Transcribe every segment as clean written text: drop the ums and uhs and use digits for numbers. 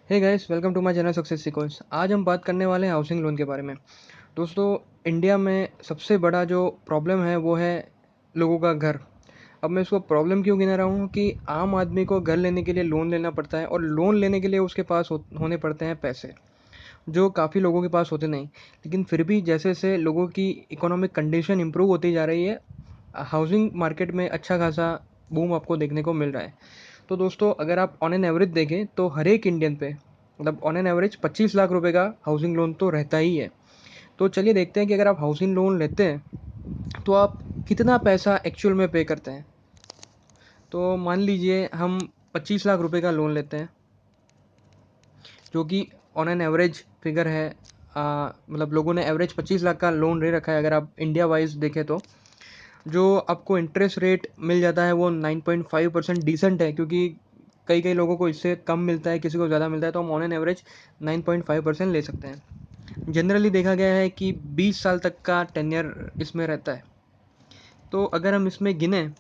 Hey guys, welcome to my channel success sequence. आज हम बात करने वाले हैं हाउसिंग लोन के बारे में। दोस्तों, इंडिया में सबसे बड़ा जो प्रॉब्लम है वो है लोगों का घर। अब मैं इसको प्रॉब्लम क्यों गिना रहा हूँ कि आम आदमी को घर लेने के लिए लोन लेना पड़ता है और लोन लेने के लिए उसके पास होने पड़ते हैं पैसे, जो काफ़ी लोगों के पास होते नहीं। लेकिन फिर भी जैसे जैसे लोगों की इकोनॉमिक कंडीशन इम्प्रूव होती जा रही है, हाउसिंग मार्केट में अच्छा खासा बूम आपको देखने को मिल रहा है। तो दोस्तों, अगर आप ऑन एन एवरेज देखें तो हर एक इंडियन पे मतलब ऑन एन एवरेज 25 लाख रुपए का हाउसिंग लोन तो रहता ही है। तो चलिए देखते हैं कि अगर आप हाउसिंग लोन लेते हैं तो आप कितना पैसा एक्चुअल में पे करते हैं। तो मान लीजिए हम 25 लाख रुपए का लोन लेते हैं, जो कि ऑन एन एवरेज फिगर है। मतलब लोगों ने एवरेज 25 लाख का लोन ले रखा है। अगर आप इंडिया वाइज देखें तो जो आपको इंटरेस्ट रेट मिल जाता है वो 9.5% डिसेंट है, क्योंकि कई कई लोगों को इससे कम मिलता है, किसी को ज़्यादा मिलता है। तो हम ऑन एन एवरेज 9.5% ले सकते हैं। जनरली देखा गया है कि 20 साल तक का टेन्योर इसमें रहता है। तो अगर हम इसमें गिने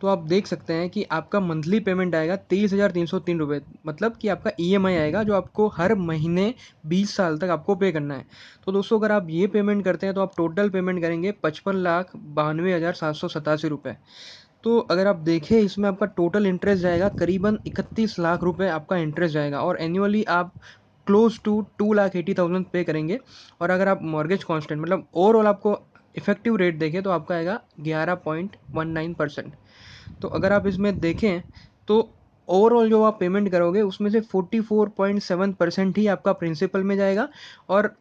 तो आप देख सकते हैं कि आपका मंथली पेमेंट आएगा 23,303 रुपये। मतलब कि आपका ईएमआई आएगा जो आपको हर महीने 20 साल तक आपको पे करना है। तो दोस्तों, अगर आप ये पेमेंट करते हैं तो आप टोटल पेमेंट करेंगे 55,92,787 रुपये। तो अगर आप देखें, इसमें आपका टोटल इंटरेस्ट जाएगा करीबन 31 लाख रुपए आपका इंटरेस्ट जाएगा, और एनुअली आप क्लोज टू 2,80,000 पे करेंगे। और अगर आप मॉर्गेज कांस्टेंट मतलब ओवरऑल आपको इफेक्टिव रेट देखें तो आपका आएगा 11.19%। तो अगर आप इसमें देखें तो ओवरऑल जो आप पेमेंट करोगे उसमें से 44.7% ही आपका प्रिंसिपल में जाएगा, और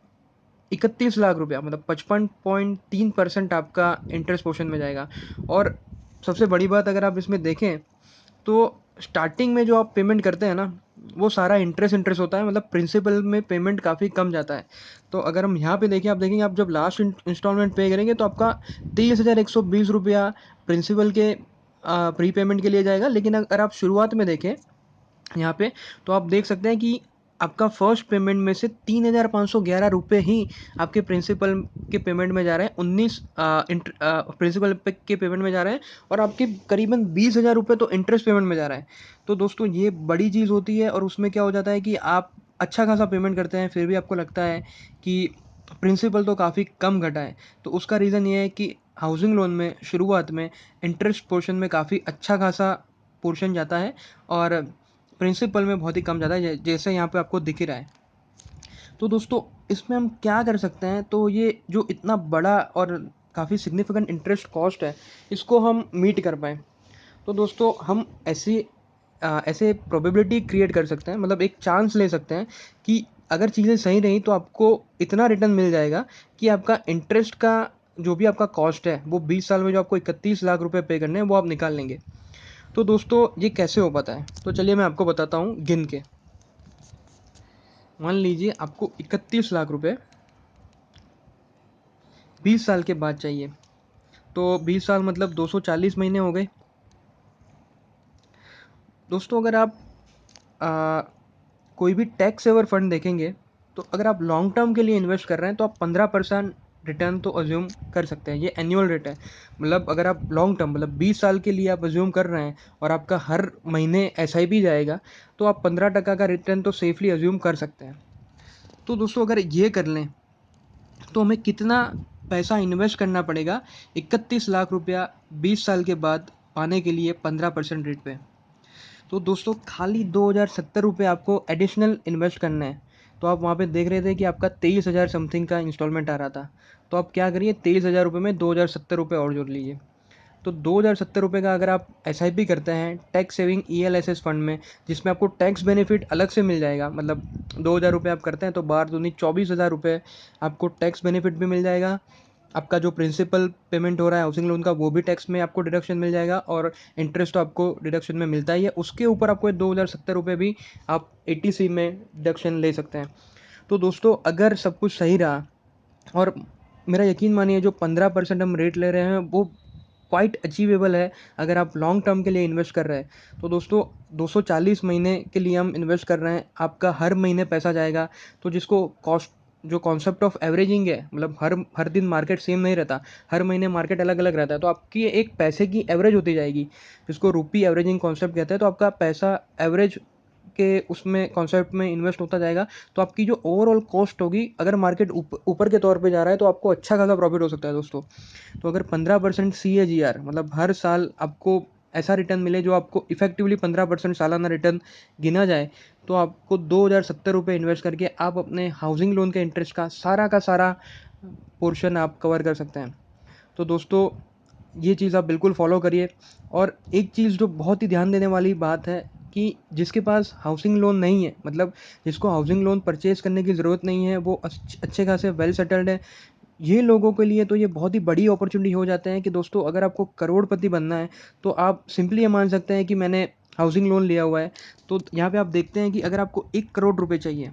31 लाख रुपया मतलब 55.3% आपका इंटरेस्ट पोर्शन में जाएगा। और सबसे बड़ी बात, अगर आप इसमें देखें तो स्टार्टिंग में जो आप पेमेंट करते हैं ना, वो सारा इंटरेस्ट इंटरेस्ट होता है। मतलब प्रिंसिपल में पेमेंट काफ़ी कम जाता है। तो अगर हम यहाँ पे देखें, आप देखेंगे आप जब लास्ट इंस्टॉलमेंट पे करेंगे तो आपका 23,120 रुपया प्रिंसिपल के प्री पेमेंट के लिए जाएगा। लेकिन अगर आप शुरुआत में देखें यहाँ पे, तो आप देख सकते हैं कि आपका फर्स्ट पेमेंट में से 3,511 रुपये ही आपके प्रिंसिपल के पेमेंट में जा रहे हैं। 19 प्रिंसिपल के पेमेंट में जा रहे हैं, और आपके करीबन 20,000 रुपये तो इंटरेस्ट पेमेंट में जा रहा है। तो दोस्तों, ये बड़ी चीज़ होती है। और उसमें क्या हो जाता है कि आप अच्छा खासा पेमेंट करते हैं, फिर भी आपको लगता है कि प्रिंसिपल तो काफ़ी कम घटा है। तो उसका रीज़न ये है कि हाउसिंग लोन में शुरुआत में इंटरेस्ट पोर्शन में काफ़ी अच्छा खासा पोर्शन जाता है, और प्रिंसिपल में बहुत ही कम जाता है, जैसे यहाँ पे आपको दिख ही रहा है। तो दोस्तों, इसमें हम क्या कर सकते हैं, तो ये जो इतना बड़ा और काफ़ी सिग्निफिकेंट इंटरेस्ट कॉस्ट है, इसको हम मीट कर पाएँ। तो दोस्तों, हम ऐसे प्रोबेबिलिटी क्रिएट कर सकते हैं, मतलब एक चांस ले सकते हैं कि अगर चीज़ें सही रही तो आपको इतना रिटर्न मिल जाएगा कि आपका इंटरेस्ट का जो भी आपका कॉस्ट है वो 20 साल में जो आपको 31 लाख रुपए पे करने हैं वो आप निकाल लेंगे। तो दोस्तों, ये कैसे हो पाता है, तो चलिए मैं आपको बताता हूँ गिन के। मान लीजिए आपको 31 लाख रुपए 20 साल के बाद चाहिए। तो 20 साल मतलब 240 महीने हो गए। दोस्तों, अगर आप आ, कोई भी टैक्स सेवर फंड देखेंगे, तो अगर आप लॉन्ग टर्म के लिए इन्वेस्ट कर रहे हैं तो आप 15% रिटर्न तो अज्यूम कर सकते हैं। ये एनुअल रेट है। मतलब अगर आप लॉन्ग टर्म मतलब 20 साल के लिए आप अज्यूम कर रहे हैं और आपका हर महीने एसआईपी जाएगा, तो आप 15% का रिटर्न तो सेफली अज्यूम कर सकते हैं। तो दोस्तों, अगर ये कर लें तो हमें कितना पैसा इन्वेस्ट करना पड़ेगा 31 लाख रुपया 20 साल के बाद पाने के लिए 15% रेट पे। तो दोस्तों, खाली 2,070 रुपये आपको एडिशनल इन्वेस्ट करना है। तो आप वहाँ पे देख रहे थे कि आपका 23,000 समथिंग का इंस्टॉलमेंट आ रहा था। तो आप क्या करिए, 23,000 रुपये में 2,070 रुपये और जोड़ लीजिए। तो 2,070 रुपये का अगर आप एसआईपी करते हैं टैक्स सेविंग ईएलएसएस फंड में, जिसमें आपको टैक्स बेनिफिट अलग से मिल जाएगा। मतलब 2,000 रुपये आप करते हैं तो बार दूनी 24,000 रुपये आपको टैक्स बेनिफिट भी मिल जाएगा। आपका जो प्रिंसिपल पेमेंट हो रहा है हाउसिंग लोन का वो भी टैक्स में आपको डिडक्शन मिल जाएगा, और इंटरेस्ट तो आपको डिडक्शन में मिलता ही है। उसके ऊपर आपको 2,070 रुपये भी आप एटीसी में डिडक्शन ले सकते हैं। तो दोस्तों, अगर सब कुछ सही रहा, और मेरा यकीन मानिए जो 15% हम रेट ले रहे हैं वो क्वाइट अचीवेबल है अगर आप लॉन्ग टर्म के लिए इन्वेस्ट कर रहे हैं। तो दोस्तों, 240 महीने के लिए हम इन्वेस्ट कर रहे हैं, आपका हर महीने पैसा जाएगा। तो जिसको कॉस्ट जो कॉन्सेप्ट ऑफ एवरेजिंग है, मतलब हर हर दिन मार्केट सेम नहीं रहता, हर महीने मार्केट अलग अलग रहता है। तो आपकी एक पैसे की एवरेज होती जाएगी, जिसको रुपी एवरेजिंग कॉन्सेप्ट कहते हैं। तो आपका पैसा एवरेज के उसमें कॉन्सेप्ट में इन्वेस्ट होता जाएगा, तो आपकी जो ओवरऑल कॉस्ट होगी, अगर मार्केट ऊपर के तौर पे जा रहा है तो आपको अच्छा खासा प्रॉफिट हो सकता है दोस्तों। तो अगर 15% CAGR मतलब हर साल आपको ऐसा रिटर्न मिले जो आपको इफेक्टिवली 15% सालाना रिटर्न गिना जाए, तो आपको 2,070 रुपये इन्वेस्ट करके आप अपने हाउसिंग लोन के इंटरेस्ट का सारा पोर्शन आप कवर कर सकते हैं। तो दोस्तों ये चीज़ आप बिल्कुल फॉलो करिए। और एक चीज़ जो बहुत ही ध्यान देने वाली बात है कि जिसके पास हाउसिंग लोन नहीं है, मतलब जिसको हाउसिंग लोन परचेज़ करने की ज़रूरत नहीं है, वो अच्छे खासे वेल सेटल्ड है, ये लोगों के लिए तो ये बहुत ही बड़ी अपॉर्चुनिटी हो जाते हैं कि दोस्तों अगर आपको करोड़पति बनना है, तो आप सिंपली ये मान सकते हैं कि मैंने हाउसिंग लोन लिया हुआ है। तो यहाँ पे आप देखते हैं कि अगर आपको 1 करोड़ रुपए चाहिए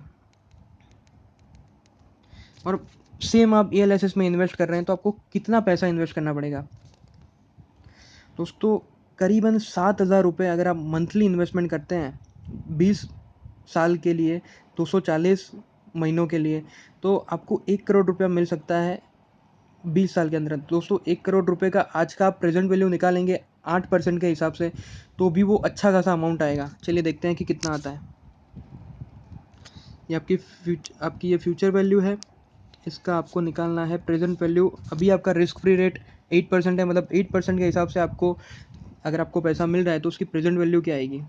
और सेम आप ELSS में इन्वेस्ट कर रहे हैं, तो आपको कितना पैसा इन्वेस्ट करना पड़ेगा दोस्तों? करीबन 7,000 रुपये अगर आप मंथली इन्वेस्टमेंट करते हैं 20 साल के लिए, 240 महीनों के लिए, तो आपको 1 करोड़ रुपया मिल सकता है 20 साल के अंदर। दोस्तों 1 करोड़ रुपए का आज का आप प्रेजेंट वैल्यू निकालेंगे 8% के हिसाब से, तो भी वो अच्छा खासा अमाउंट आएगा। चलिए देखते हैं कि कितना आता है। ये आपकी ये फ्यूचर वैल्यू है, इसका आपको निकालना है प्रेजेंट वैल्यू। अभी आपका रिस्क फ्री रेट 8% है, मतलब 8% के हिसाब से आपको अगर आपको पैसा मिल रहा है तो उसकी प्रेजेंट वैल्यू क्या आएगी?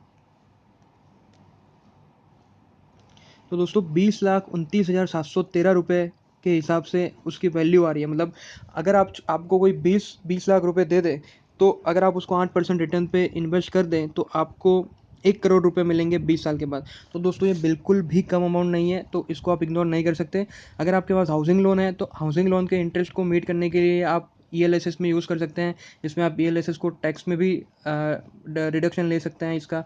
तो दोस्तों 20,29,713 रुपये के हिसाब से उसकी वैल्यू आ रही है। मतलब अगर आपको कोई 20 लाख रुपए दे दे, तो अगर आप उसको 8% रिटर्न पे इन्वेस्ट कर दें, तो आपको 1 करोड़ रुपए मिलेंगे 20 साल के बाद। तो दोस्तों ये बिल्कुल भी कम अमाउंट नहीं है, तो इसको आप इग्नोर नहीं कर सकते। अगर आपके पास हाउसिंग लोन है, तो हाउसिंग लोन के इंटरेस्ट को मीट करने के लिए आप ELSS में यूज़ कर सकते हैं, जिसमें आप ELSS को टैक्स में भी रिडक्शन ले सकते हैं इसका।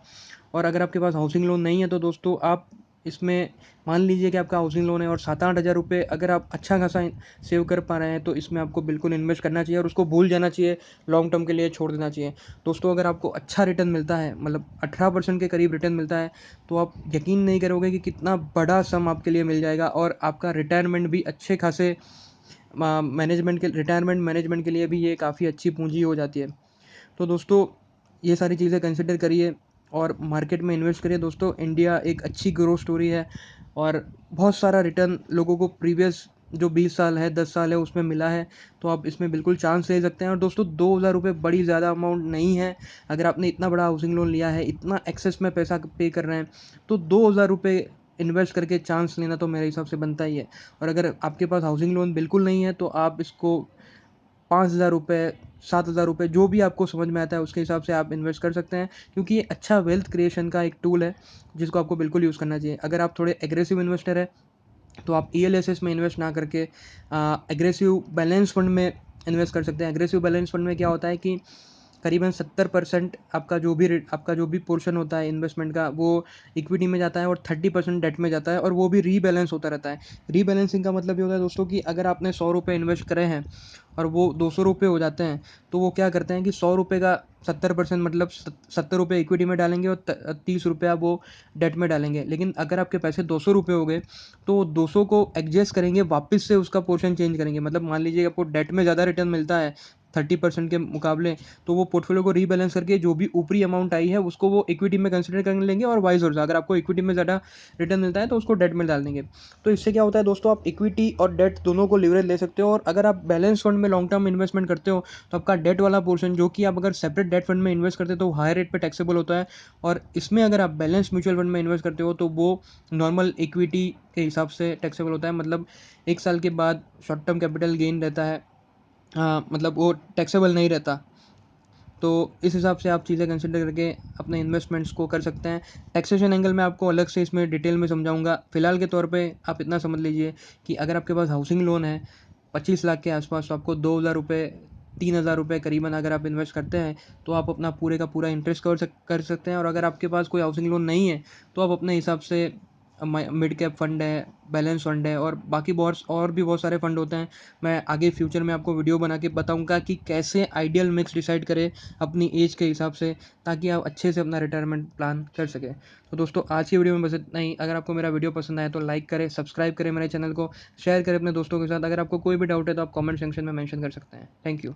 और अगर आपके पास हाउसिंग लोन नहीं है, तो दोस्तों आप इसमें मान लीजिए कि आपका हाउसिंग लोन है और 7-8 हज़ार रुपये अगर आप अच्छा खासा सेव कर पा रहे हैं, तो इसमें आपको बिल्कुल इन्वेस्ट करना चाहिए और उसको भूल जाना चाहिए, लॉन्ग टर्म के लिए छोड़ देना चाहिए। दोस्तों अगर आपको अच्छा रिटर्न मिलता है, मतलब 18% के करीब रिटर्न मिलता है, तो आप यकीन नहीं करोगे कि कितना बड़ा सम आपके लिए मिल जाएगा और आपका रिटायरमेंट भी अच्छे खासे रिटायरमेंट मैनेजमेंट के लिए भी ये काफ़ी अच्छी पूंजी हो जाती है। तो दोस्तों ये सारी चीज़ें कंसिडर करिए और मार्केट में इन्वेस्ट करिए। दोस्तों इंडिया एक अच्छी ग्रो स्टोरी है और बहुत सारा रिटर्न लोगों को प्रीवियस जो 20 साल है, 10 साल है, उसमें मिला है। तो आप इसमें बिल्कुल चांस ले सकते हैं। और दोस्तों 2,000 रुपये बड़ी ज़्यादा अमाउंट नहीं है। अगर आपने इतना बड़ा हाउसिंग लोन लिया है, इतना एक्सेस में पैसा पे कर रहे हैं, तो 2,000 रुपये इन्वेस्ट करके चांस लेना तो मेरे हिसाब से बनता ही है। और अगर आपके पास हाउसिंग लोन बिल्कुल नहीं है, तो आप इसको 5,000 रुपये, 7,000 रुपये, जो भी आपको समझ में आता है उसके हिसाब से आप इन्वेस्ट कर सकते हैं, क्योंकि ये अच्छा वेल्थ क्रिएशन का एक टूल है जिसको आपको बिल्कुल यूज़ करना चाहिए। अगर आप थोड़े एग्रेसिव इन्वेस्टर है, तो आप ELSS में इन्वेस्ट ना करके एग्रेसिव बैलेंस फंड में इन्वेस्ट कर सकते हैं। एग्रेसिव बैलेंस फंड में क्या होता है कि करीबन 70% आपका जो भी पोर्शन होता है इन्वेस्टमेंट का, वो इक्विटी में जाता है और 30% डेट में जाता है, और वो भी रीबैलेंस होता रहता है। रीबैलेंसिंग का मतलब ये होता है दोस्तों कि अगर आपने 100 रुपये इन्वेस्ट करे हैं और वो 200 रुपये हो जाते हैं, तो वो क्या करते हैं कि 100 रुपये का 70% मतलब 70 रुपये इक्विटी में डालेंगे और 30 रुपया वो डेट में डालेंगे। लेकिन अगर आपके पैसे 200 रुपये हो गए, तो 200 को एडजस्ट करेंगे, वापस से उसका पोर्शन चेंज करेंगे। मतलब मान लीजिए आपको डेट में ज़्यादा रिटर्न मिलता है 30% के मुकाबले, तो वो पोर्टफोलियो को रीबैलेंस करके जो भी ऊपरी अमाउंट आई है उसको वो इक्विटी में कंसिडर कर लेंगे, और वाइस वर्सा अगर आपको इक्विटी में ज़्यादा रिटर्न मिलता है तो उसको डेट में डाल देंगे। तो इससे क्या होता है दोस्तों, आप इक्विटी और डेट दोनों को लिवरेज ले सकते हो। और अगर आप बैलेंस फंड में लॉन्ग टर्म इन्वेस्टमेंट करते हो, तो आपका डेट वाला पोर्शन, जो कि आप अगर सेपरेट डेट फंड में इन्वेस्ट करते हो तो हाई रेट पर टैक्सेबल होता है, और इसमें अगर आप बैलेंस म्यूचुअल फंड में इन्वेस्ट करते हो तो वो नॉर्मल इक्विटी के हिसाब से टैक्सेबल होता है। मतलब 1 साल के बाद शॉर्ट टर्म कैपिटल गेन रहता है, मतलब वो टैक्सेबल नहीं रहता। तो इस हिसाब से आप चीज़ें कंसिडर करके अपने इन्वेस्टमेंट्स को कर सकते हैं। टैक्सेशन एंगल में आपको अलग से इसमें डिटेल में समझाऊंगा। फिलहाल के तौर पे आप इतना समझ लीजिए कि अगर आपके पास हाउसिंग लोन है 25 लाख के आसपास, तो आपको 2,000 रुपये, 3,000 रुपये करीबन अगर आप इन्वेस्ट करते हैं, तो आप अपना पूरे का पूरा इंटरेस्ट कर सकते हैं। और अगर आपके पास कोई हाउसिंग लोन नहीं है, तो आप अपने हिसाब से मिड कैप फंड है, बैलेंस फंड है, और बाकी और भी बहुत सारे फंड होते हैं। मैं आगे फ्यूचर में आपको वीडियो बना के बताऊंगा कि कैसे आइडियल मिक्स डिसाइड करें अपनी एज के हिसाब से, ताकि आप अच्छे से अपना रिटायरमेंट प्लान कर सकें। तो दोस्तों आज की वीडियो में बस इतना ही। अगर आपको मेरा वीडियो पसंद आए तो लाइक करें, सब्सक्राइब करें मेरे चैनल को, शेयर करें अपने दोस्तों के साथ। अगर आपको कोई भी डाउट है तो आप कमेंट सेक्शन में मेंशन कर सकते हैं। Thank you.